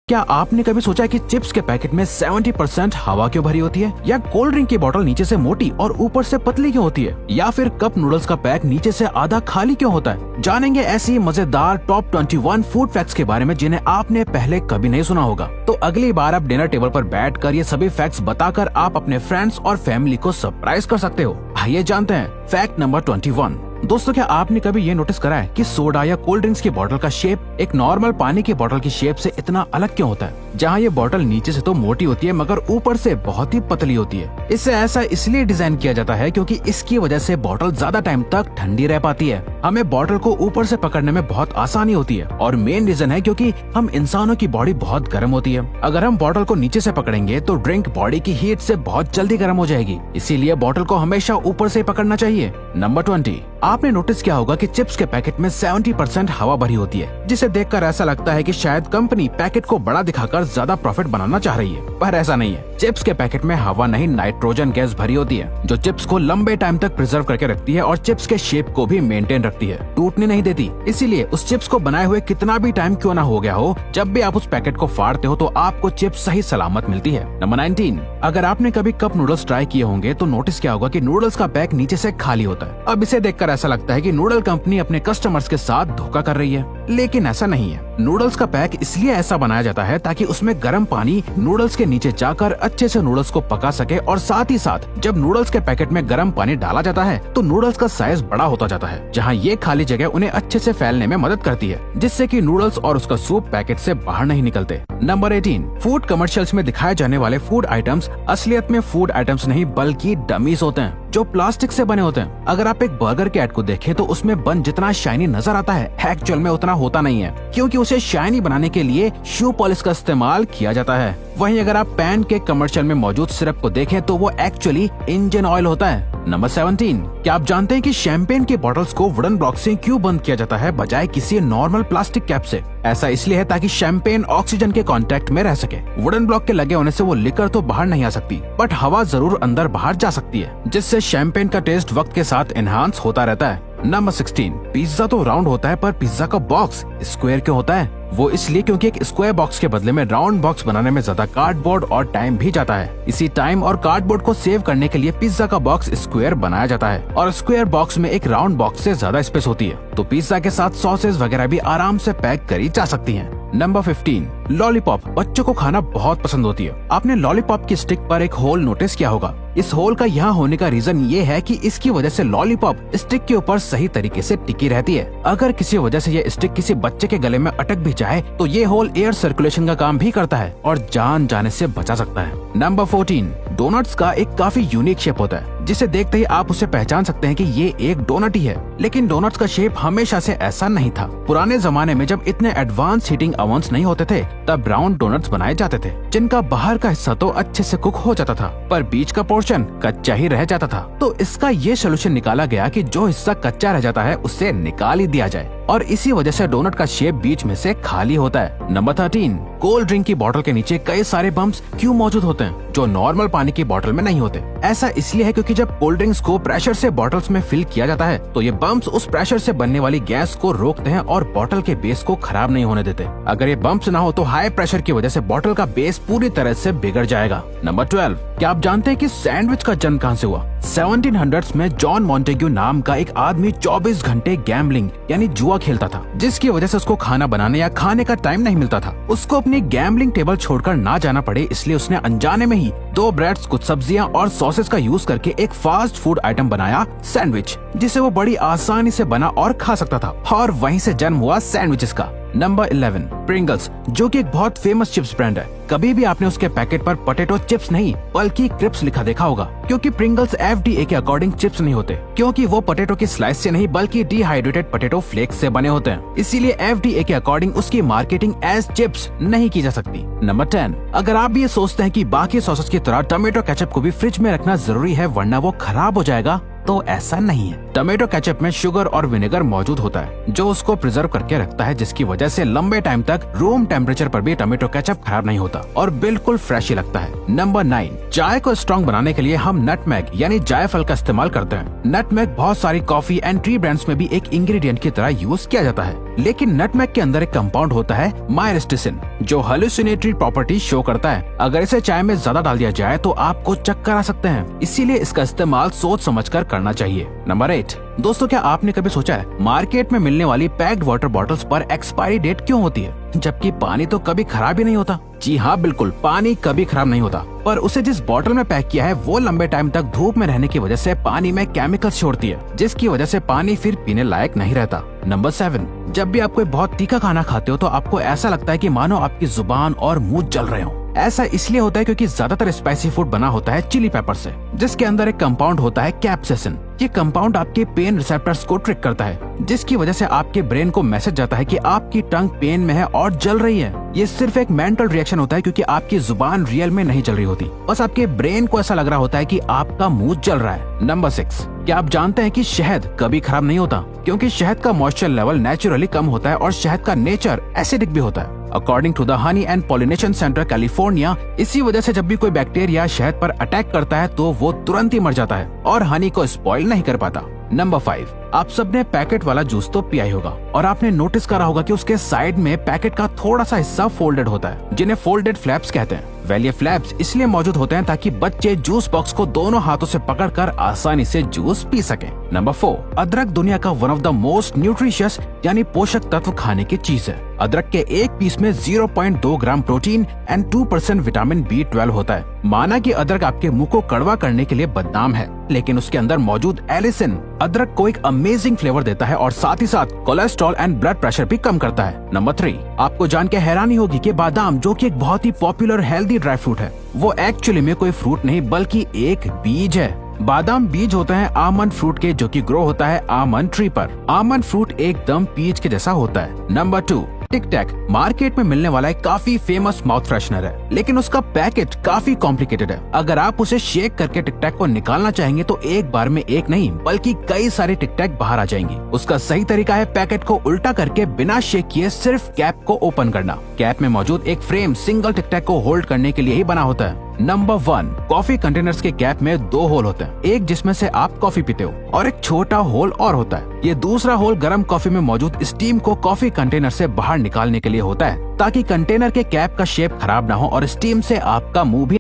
क्या आपने कभी सोचा है कि चिप्स के पैकेट में 70% हवा क्यों भरी होती है, या कोल्ड ड्रिंक की बोतल नीचे से मोटी और ऊपर से पतली क्यों होती है, या फिर कप नूडल्स का पैक नीचे से आधा खाली क्यों होता है? जानेंगे ऐसी ही मजेदार टॉप 21 फूड फैक्ट्स के बारे में जिन्हें आपने पहले कभी नहीं सुना होगा। तो अगली बार आप डिनर टेबल पर बैठकर ये सभी फैक्ट्स बताकर आप अपने फ्रेंड्स और फैमिली को सरप्राइज कर सकते हो। आइए जानते हैं फैक्ट नंबर 21। दोस्तों, क्या आपने कभी ये नोटिस करा है कि सोडा या कोल्ड ड्रिंक्स की बोतल का शेप एक नॉर्मल पानी की बोतल की शेप से इतना अलग क्यों होता है? जहाँ ये बोतल नीचे से तो मोटी होती है मगर ऊपर से बहुत ही पतली होती है। इसे ऐसा इसलिए डिजाइन किया जाता है क्योंकि इसकी वजह से बोतल ज्यादा टाइम तक ठंडी रह पाती है। हमें बोतल को ऊपर से पकड़ने में बहुत आसानी होती है और मेन रीजन है क्योंकि हम इंसानों की बॉडी बहुत गर्म होती है। अगर हम बोतल को नीचे से पकड़ेंगे तो ड्रिंक बॉडी की हीट से बहुत जल्दी गर्म हो जाएगी, इसीलिए बोतल को हमेशा ऊपर से पकड़ना चाहिए। नंबर 20। आपने नोटिस किया होगा कि चिप्स के पैकेट में 70% हवा भरी होती है, जिसे देखकर ऐसा लगता है कि शायद कंपनी पैकेट को बड़ा दिखाकर ज्यादा प्रॉफिट बनाना चाह रही है, पर ऐसा नहीं है। चिप्स के पैकेट में हवा नहीं, नाइट्रोजन गैस भरी होती है, जो चिप्स को लंबे टाइम तक प्रिजर्व करके रखती है और चिप्स के शेप को भी मेंटेन रखती है, टूटने नहीं देती। इसीलिए उस चिप्स को बनाए हुए कितना भी टाइम क्यों ना हो गया हो, जब भी आप उस पैकेट को फाड़ते हो तो आपको चिप्स सही सलामत मिलती है। नंबर 19। अगर आपने कभी कप नूडल्स ट्राई किए होंगे तो नोटिस किया होगा कि नूडल्स का पैक नीचे से खाली होता है। अब इसे देखकर ऐसा लगता है कि नूडल कंपनी अपने कस्टमर्स के साथ धोखा कर रही है, लेकिन ऐसा नहीं है। नूडल्स का पैक इसलिए ऐसा बनाया जाता है ताकि उसमें गर्म पानी नूडल्स के नीचे जाकर अच्छे से नूडल्स को पका सके, और साथ ही साथ जब नूडल्स के पैकेट में गर्म पानी डाला जाता है तो नूडल्स का साइज बड़ा होता जाता है, जहां ये खाली जगह उन्हें अच्छे से फैलने में मदद करती है, जिससे कि नूडल्स और उसका सूप पैकेट से बाहर नहीं निकलते। नंबर 18। फूड कमर्शियल्स में दिखाए जाने वाले फूड आइटम्स असलियत में फूड आइटम्स नहीं बल्कि डमीज होते हैं, जो प्लास्टिक से बने होते हैं। अगर आप एक बर्गर के ऐड को देखें तो उसमें बन जितना शाइनी नजर आता है, एक्चुअल में उतना होता नहीं है, क्योंकि उसे शाइनी बनाने के लिए शू पॉलिश का इस्तेमाल किया जाता है। वहीं अगर आप पैन के कमर्शियल में मौजूद सिरप को देखें तो वो एक्चुअली इंजन ऑयल होता है। नंबर 17। क्या आप जानते हैं कि शैंपेन के बॉटल्स को वुडन ब्लॉक से क्यों बंद किया जाता है बजाय किसी नॉर्मल प्लास्टिक कैप से? ऐसा इसलिए है ताकि शैंपेन ऑक्सीजन के कांटेक्ट में रह सके। वुडन ब्लॉक के लगे होने से वो लिकर तो बाहर नहीं आ सकती, बट हवा जरूर अंदर बाहर जा सकती है, जिससे शैंपेन का टेस्ट वक्त के साथ एनहांस होता रहता है। नंबर 16। पिज्जा तो राउंड होता है, पर पिज्जा का बॉक्स स्क्वायर क्यों होता है? वो इसलिए क्योंकि एक स्क्वायर बॉक्स के बदले में राउंड बॉक्स बनाने में ज्यादा कार्डबोर्ड और टाइम भी जाता है। इसी टाइम और कार्डबोर्ड को सेव करने के लिए पिज्जा का बॉक्स स्क्वायर बनाया जाता है, और स्क्वायर बॉक्स में एक राउंड बॉक्स से ज्यादा स्पेस होती है, तो पिज्जा के साथ सॉसेज वगैरह भी आराम से पैक करी जा सकती हैं। नंबर 15। लॉलीपॉप बच्चों को खाना बहुत पसंद होती है। आपने लॉलीपॉप की स्टिक पर एक होल नोटिस किया होगा। इस होल का यहाँ होने का रीजन ये है कि इसकी वजह से लॉलीपॉप स्टिक के ऊपर सही तरीके से टिकी रहती है। अगर किसी वजह से ये स्टिक किसी बच्चे के गले में अटक भी जाए तो ये होल एयर सर्कुलेशन का काम भी करता है और जान जाने से बचा सकता है। नंबर 14। डोनट्स का एक काफी यूनिक शेप होता है, जिसे देखते ही आप उसे पहचान सकते हैं कि ये एक डोनट ही है। लेकिन डोनट्स का शेप हमेशा से ऐसा नहीं था। पुराने जमाने में जब इतने एडवांस हीटिंग ओवन्स नहीं होते थे तब राउंड डोनट्स बनाए जाते थे, जिनका बाहर का हिस्सा तो अच्छे से कुक हो जाता था पर बीच का पोर्शन कच्चा ही रह जाता था। तो इसका ये सोल्यूशन निकाला गया कि जो हिस्सा कच्चा रह जाता है उसे निकाल ही दिया जाए, और इसी वजह से डोनट का शेप बीच में से खाली होता है। नंबर 13। कोल्ड ड्रिंक की बोतल के नीचे कई सारे बम्प्स क्यों मौजूद होते हैं जो नॉर्मल पानी की बोतल में नहीं होते? ऐसा इसलिए है क्योंकि जब कोल्ड ड्रिंक्स को प्रेशर से बोतल्स में फिल किया जाता है तो ये बम्प्स उस प्रेशर से बनने वाली गैस को रोकते हैं और बोतल के बेस को खराब नहीं होने देते। अगर ये बम्प्स ना हो तो हाई प्रेशर की वजह से बोतल का बेस पूरी तरह से बिगड़ जाएगा। नंबर 12। क्या आप जानते हैं कि सैंडविच का जन्म कहां से हुआ? 1700s में जॉन मॉन्टेग्यू नाम का एक आदमी 24 घंटे गैम्बलिंग यानी जुआ खेलता था, जिसकी वजह से उसको खाना बनाने या खाने का टाइम नहीं मिलता था। उसको अपनी गैम्बलिंग टेबल छोड़कर ना जाना पड़े इसलिए उसने अनजाने में ही 2 ब्रेड्स, कुछ सब्जियां और सॉसेस का यूज करके एक फास्ट फूड आइटम बनाया, सैंडविच, जिसे वो बड़ी आसानी से बना और खा सकता था, और वहीं से जन्म हुआ सैंडविचेस का। नंबर 11। प्रिंगल्स, जो कि एक बहुत फेमस चिप्स ब्रांड है। कभी भी आपने उसके पैकेट पर पोटैटो चिप्स नहीं बल्कि क्रिप्स लिखा देखा होगा, क्योंकि प्रिंगल्स FDA के अकॉर्डिंग चिप्स नहीं होते, क्योंकि वो पोटैटो की स्लाइस से नहीं बल्कि डिहाइड्रेटेड पोटैटो फ्लेक्स से बने होते हैं। इसीलिए FDA के अकॉर्डिंग उसकी मार्केटिंग एज चिप्स नहीं की जा सकती। नंबर 10। अगर आप भी ये सोचते हैं कि बाकी सॉसेस की तरह टमेटो केचप को भी फ्रिज में रखना जरूरी है वरना वो खराब हो जाएगा, तो ऐसा नहीं है। टमेटो केचप में शुगर और विनेगर मौजूद होता है जो उसको प्रिजर्व करके रखता है, जिसकी वजह से लंबे टाइम तक रूम टेम्परेचर पर भी टमेटो केचप खराब नहीं होता और बिल्कुल फ्रेश ही लगता है। नंबर 9, चाय को स्ट्रॉन्ग बनाने के लिए हम नटमेग यानी जायफल का इस्तेमाल करते हैं। नटमेग बहुत सारी कॉफी एंड टी ब्रांड्स में भी एक इंग्रेडिएंट की तरह यूज किया जाता है, लेकिन नटमेग के अंदर एक कंपाउंड होता है मायरिस्टिसिन जो हेलुसिनेटरी प्रॉपर्टी शो करता है। अगर इसे चाय में ज्यादा डाल दिया जाए तो आपको चक्कर आ सकते हैं, इसीलिए इसका इस्तेमाल सोच समझकर करना चाहिए। नंबर 8, दोस्तों क्या आपने कभी सोचा है मार्केट में मिलने वाली पैक्ड वाटर बॉटल्स पर एक्सपायरी डेट क्यों होती है, जबकि पानी तो कभी खराब ही नहीं होता। जी हाँ, बिल्कुल, पानी कभी खराब नहीं होता, पर उसे जिस बोतल में पैक किया है वो लंबे टाइम तक धूप में रहने की वजह से पानी में केमिकल्स छोड़ती है, जिसकी वजह से पानी फिर पीने लायक नहीं रहता। नंबर 7, जब भी आप कोई बहुत तीखा खाना खाते हो तो आपको ऐसा लगता है कि मानो आपकी जुबान और मुंह जल रहे हो। ऐसा इसलिए होता है क्योंकि ज्यादातर स्पाइसी फूड बना होता है चिली पेपर से, जिसके अंदर एक कंपाउंड होता है कैप्सेसिन। ये कंपाउंड आपके पेन रिसेप्टर्स को ट्रिक करता है, जिसकी वजह से आपके ब्रेन को मैसेज जाता है कि आपकी टंग पेन में है और जल रही है। ये सिर्फ एक मेंटल रिएक्शन होता है क्योंकि आपकी जुबान रियल में नहीं जल रही होती, बस आपके ब्रेन को ऐसा लग रहा होता है कि आपका मुंह जल रहा है। नंबर 6, क्या आप जानते हैं कि शहद कभी खराब नहीं होता, क्योंकि शहद का मॉइस्चर लेवल नेचुरली कम होता है और शहद का नेचर एसिडिक भी होता है। According to the honey and pollination centre California, इसी वजह से जब भी कोई बैक्टीरिया शहद पर अटैक करता है तो वो तुरंत ही मर जाता है और हनी को स्पॉइल नहीं कर पाता। नंबर 5, आप सबने पैकेट वाला जूस तो पिया ही होगा और आपने नोटिस करा होगा कि उसके साइड में पैकेट का थोड़ा सा हिस्सा फोल्डेड होता है, जिन्हें फोल्डेड फ्लैप्स कहते हैं। वेल, ये फ्लैप्स इसलिए मौजूद होते हैं ताकि बच्चे जूस बॉक्स को दोनों हाथों से पकड़कर आसानी से जूस पी सकें। नंबर 4, अदरक दुनिया का one of the most nutritious यानी पोषक तत्व खाने की चीज है। अदरक के एक पीस में 0.2 gram protein and 2% vitamin B12 होता है। माना कि अदरक आपके मुंह को कड़वा करने के लिए बदनाम है, लेकिन उसके अंदर मौजूद एलिसिन अदरक को एक अमेजिंग फ्लेवर देता है और साथ ही साथ कोलेस्ट्रॉल एंड ब्लड प्रेशर भी कम करता है। नंबर 3, आपको जान के हैरानी होगी कि बादाम, जो कि एक बहुत ही पॉपुलर हेल्दी ड्राई फ्रूट है, वो एक्चुअली में कोई फ्रूट नहीं बल्कि एक बीज है। बादाम बीज होते हैं आमंड फ्रूट के, जो कि ग्रो होता है आमंड ट्री पर। आमंड फ्रूट एकदम पीच के जैसा होता है। नंबर 2, टिक टैक मार्केट में मिलने वाला एक काफी फेमस माउथ फ्रेशनर है, लेकिन उसका पैकेट काफी कॉम्प्लिकेटेड है। अगर आप उसे शेक करके टिक टैक को निकालना चाहेंगे तो एक बार में एक नहीं बल्कि कई सारे टिक टैक बाहर आ जाएंगे। उसका सही तरीका है पैकेट को उल्टा करके बिना शेक किए सिर्फ कैप को ओपन करना। कैप में मौजूद एक फ्रेम सिंगल टिक टैक को होल्ड करने के लिए ही बना होता है। नंबर 1, कॉफी कंटेनर्स के कैप में 2 होल होते हैं, एक जिसमें से आप कॉफी पीते हो और एक छोटा होल और होता है। ये दूसरा होल गर्म कॉफी में मौजूद स्टीम को कॉफी कंटेनर से बाहर निकालने के लिए होता है, ताकि कंटेनर के कैप का शेप खराब ना हो और स्टीम से आपका मुंह भी